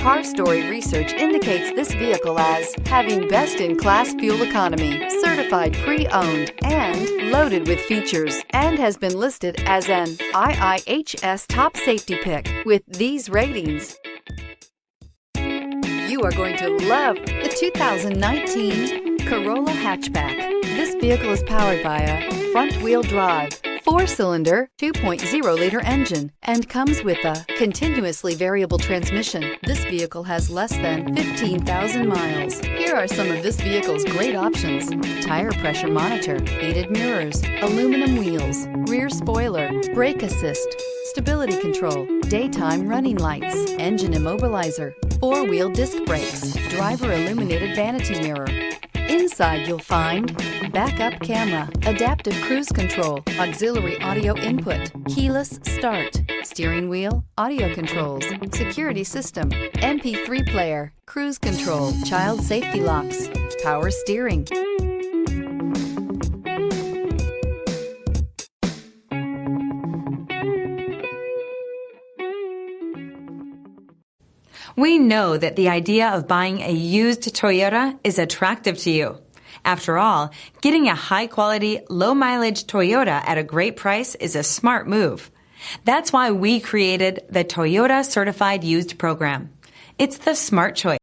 Car Story research indicates this vehicle as having best-in-class fuel economy, certified pre-owned, and loaded with features, and has been listed as an IIHS top safety pick with these ratings. You are going to love the 2019 Corolla Hatchback. This vehicle is powered by a front-wheel drive, 4-cylinder, 2.0-liter engine, and comes with a continuously variable transmission. This vehicle has less than 15,000 miles. Here are some of this vehicle's great options: tire pressure monitor, heated mirrors, aluminum wheels, rear spoiler, brake assist, stability control, daytime running lights, engine immobilizer, 4-wheel disc brakes, driver illuminated vanity mirror. Inside you'll find backup camera, adaptive cruise control, auxiliary audio input, keyless start, steering wheel audio controls, security system, MP3 player, cruise control, child safety locks, power steering. We know that the idea of buying a used Toyota is attractive to you. After all, getting a high-quality, low-mileage Toyota at a great price is a smart move. That's why we created the Toyota Certified Used program. It's the smart choice.